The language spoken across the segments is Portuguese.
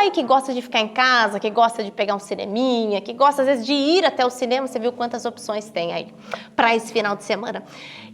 aí que gosta de ficar em casa, que gosta de pegar um cineminha, que gosta às vezes de ir até o cinema, você viu quantas opções tem aí para esse final de semana.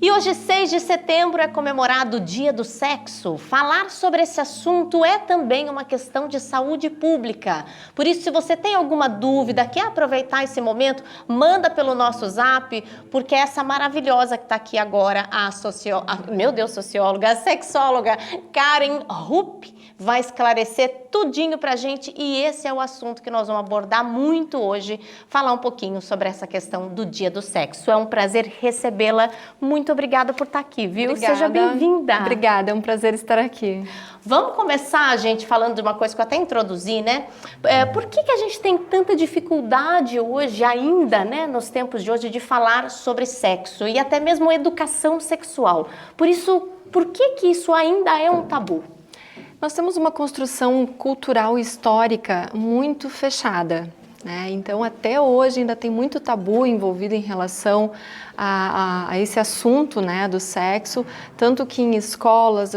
E hoje, 6 de setembro, é comemorado o Dia do Sexo. Falar sobre esse assunto é também uma questão de saúde pública. Por isso, se você tem alguma dúvida, quer aproveitar esse momento, manda pelo nosso zap, porque essa maravilhosa que está aqui agora, a socióloga, a sexóloga Karen Rupp, vai esclarecer tudinho pra gente, e esse é o assunto que nós vamos abordar muito hoje, falar um pouquinho sobre essa questão do Dia do Sexo. É um prazer recebê-la. Muito obrigada por estar aqui, viu? Obrigada. Seja bem-vinda. Obrigada, é um prazer estar aqui. Vamos começar, gente, falando de uma coisa que eu até introduzi, né? Por que a gente tem tanta dificuldade hoje ainda, né, nos tempos de hoje, de falar sobre sexo e até mesmo educação sexual? Por isso, por que isso ainda é um tabu? Nós temos uma construção cultural e histórica muito fechada, né? Então, até hoje ainda tem muito tabu envolvido em relação a esse assunto, né, do sexo, tanto que em escolas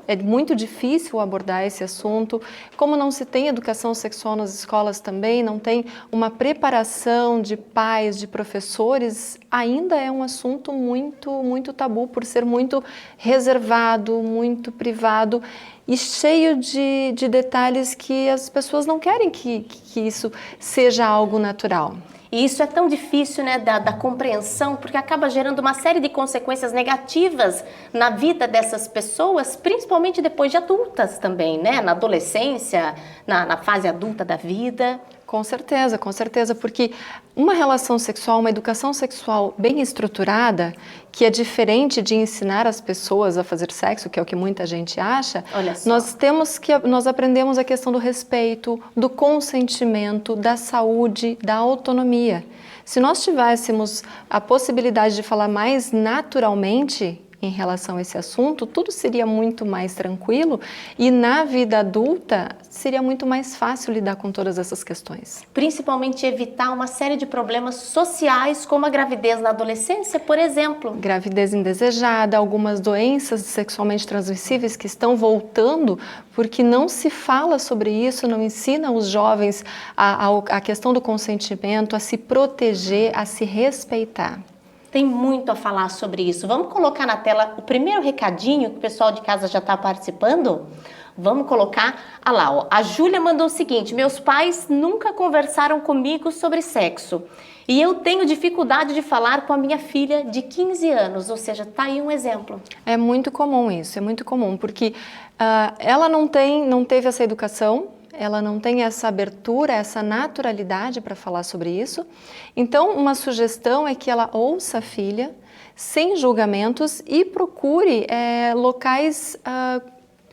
é muito difícil abordar esse assunto. Como não se tem educação sexual nas escolas também, não tem uma preparação de pais, de professores, ainda é um assunto muito tabu, por ser muito reservado, muito privado e cheio de detalhes que as pessoas não querem que isso seja algo natural. E isso é tão difícil, né, da compreensão, porque acaba gerando uma série de consequências negativas na vida dessas pessoas, principalmente depois de adultas também, né, na adolescência, na fase adulta da vida. Com certeza, porque uma relação sexual, uma educação sexual bem estruturada, que é diferente de ensinar as pessoas a fazer sexo, que é o que muita gente acha, nós aprendemos a questão do respeito, do consentimento, da saúde, da autonomia. Se nós tivéssemos a possibilidade de falar mais naturalmente em relação a esse assunto, tudo seria muito mais tranquilo e na vida adulta seria muito mais fácil lidar com todas essas questões. Principalmente evitar uma série de problemas sociais, como a gravidez na adolescência, por exemplo. Gravidez indesejada, algumas doenças sexualmente transmissíveis que estão voltando porque não se fala sobre isso, não ensina os jovens a questão do consentimento, a se proteger, a se respeitar. Tem muito a falar sobre isso. Vamos colocar na tela o primeiro recadinho que o pessoal de casa já está participando? Vamos colocar, lá, ó. A Júlia mandou o seguinte: meus pais nunca conversaram comigo sobre sexo e eu tenho dificuldade de falar com a minha filha de 15 anos, ou seja, tá aí um exemplo. É muito comum isso, é muito comum, porque ela não teve essa educação, ela não tem essa abertura, essa naturalidade para falar sobre isso. Então, uma sugestão é que ela ouça a filha, sem julgamentos, e procure locais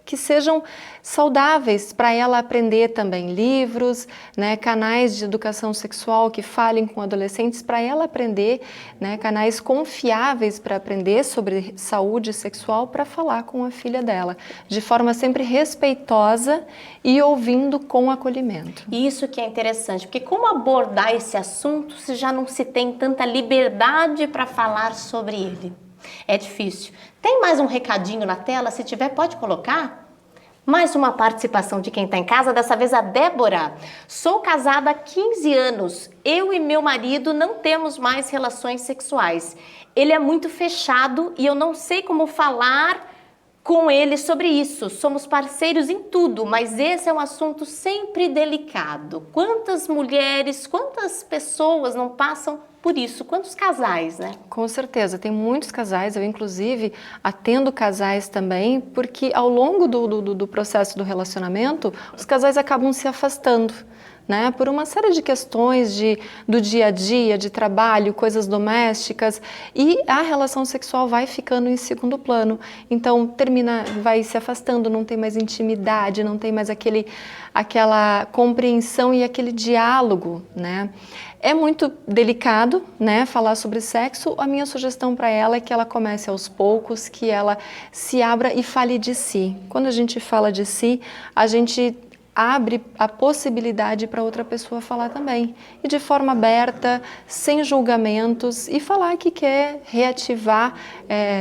que sejam saudáveis para ela aprender também, livros, né, canais de educação sexual que falem com adolescentes para ela aprender, né, canais confiáveis para aprender sobre saúde sexual para falar com a filha dela, de forma sempre respeitosa e ouvindo com acolhimento. Isso que é interessante, porque como abordar esse assunto se já não se tem tanta liberdade para falar sobre ele? É difícil. Tem mais um recadinho na tela? Se tiver, pode colocar. Mais uma participação de quem está em casa, dessa vez a Débora. Sou casada há 15 anos. Eu e meu marido não temos mais relações sexuais. Ele é muito fechado e eu não sei como falar com ele sobre isso. Somos parceiros em tudo, mas esse é um assunto sempre delicado. Quantas mulheres, quantas pessoas não passam por isso? Quantos casais, né? Com certeza, tem muitos casais, eu inclusive atendo casais também, porque ao longo do processo do relacionamento, os casais acabam se afastando, né, por uma série de questões do dia a dia, de trabalho, coisas domésticas, e a relação sexual vai ficando em segundo plano. Então vai se afastando, não tem mais intimidade, não tem mais aquela compreensão e aquele diálogo, né? É muito delicado, né, falar sobre sexo. A minha sugestão para ela é que ela comece aos poucos, que ela se abra e fale de si. Quando a gente fala de si, a gente abre a possibilidade para outra pessoa falar também. E de forma aberta, sem julgamentos, e falar que quer reativar,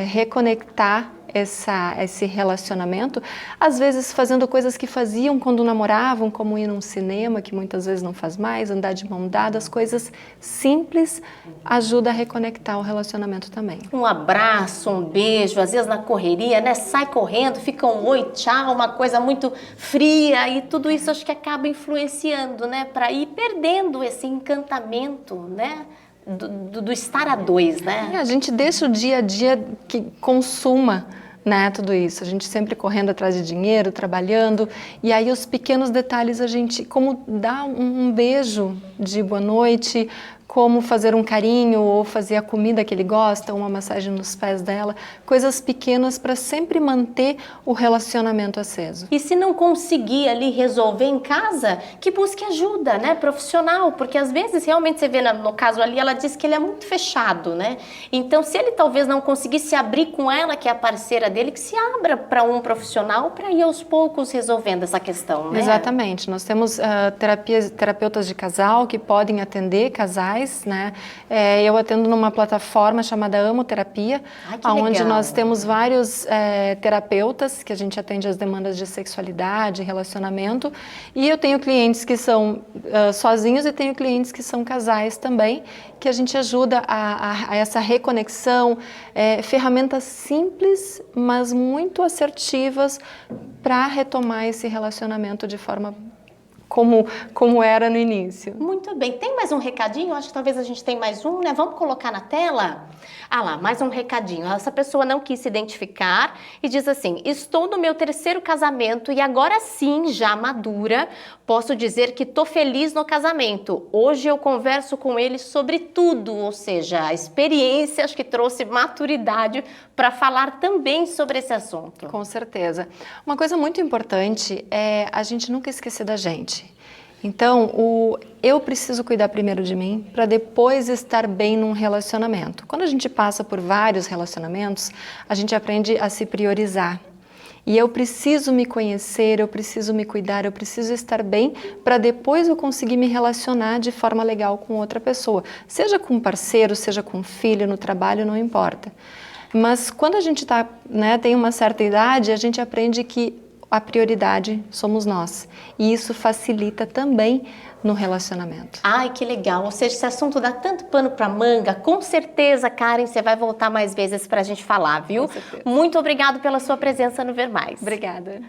reconectar esse relacionamento, às vezes fazendo coisas que faziam quando namoravam, como ir num cinema, que muitas vezes não faz mais, andar de mão dada, as coisas simples ajuda a reconectar o relacionamento também. Um abraço, um beijo, às vezes na correria, né? Sai correndo, fica um oi, tchau, uma coisa muito fria, e tudo isso acho que acaba influenciando, né? Para ir perdendo esse encantamento, né? Do estar a dois, né? A gente deixa o dia a dia que consuma, né, tudo isso. A gente sempre correndo atrás de dinheiro, trabalhando, e aí os pequenos detalhes a gente, como dar um beijo de boa noite, como fazer um carinho ou fazer a comida que ele gosta, uma massagem nos pés dela, coisas pequenas para sempre manter o relacionamento aceso. E se não conseguir ali resolver em casa, que busque ajuda, né, profissional, porque às vezes realmente você vê no caso ali, ela diz que ele é muito fechado, né? Então se ele talvez não conseguir se abrir com ela, que é a parceira dele, que se abra para um profissional para ir aos poucos resolvendo essa questão, né? Exatamente, nós temos terapeutas de casal que podem atender casais, né? Eu atendo numa plataforma chamada Amo Terapia, onde nós temos vários terapeutas que a gente atende as demandas de sexualidade, relacionamento, e eu tenho clientes que são sozinhos e tenho clientes que são casais também, que a gente ajuda a essa reconexão, ferramentas simples, mas muito assertivas para retomar esse relacionamento de forma como era no início. Muito bem. Tem mais um recadinho? Acho que talvez a gente tenha mais um, né? Vamos colocar na tela? Ah lá, mais um recadinho. Essa pessoa não quis se identificar e diz assim: estou no meu 3º casamento e agora sim, já madura, posso dizer que estou feliz no casamento. Hoje eu converso com ele sobre tudo, ou seja, a experiência acho que trouxe maturidade para falar também sobre esse assunto. Com certeza. Uma coisa muito importante é a gente nunca esquecer da gente. Então, eu preciso cuidar primeiro de mim para depois estar bem num relacionamento. Quando a gente passa por vários relacionamentos, a gente aprende a se priorizar. E eu preciso me conhecer, eu preciso me cuidar, eu preciso estar bem para depois eu conseguir me relacionar de forma legal com outra pessoa. Seja com um parceiro, seja com um filho, no trabalho, não importa. Mas quando a gente tem uma certa idade, a gente aprende que a prioridade somos nós. E isso facilita também no relacionamento. Ai, que legal. Ou seja, esse assunto dá tanto pano para manga. Com certeza, Karen, você vai voltar mais vezes para a gente falar, viu? Com certeza. Muito obrigado pela sua presença no Ver Mais. Obrigada.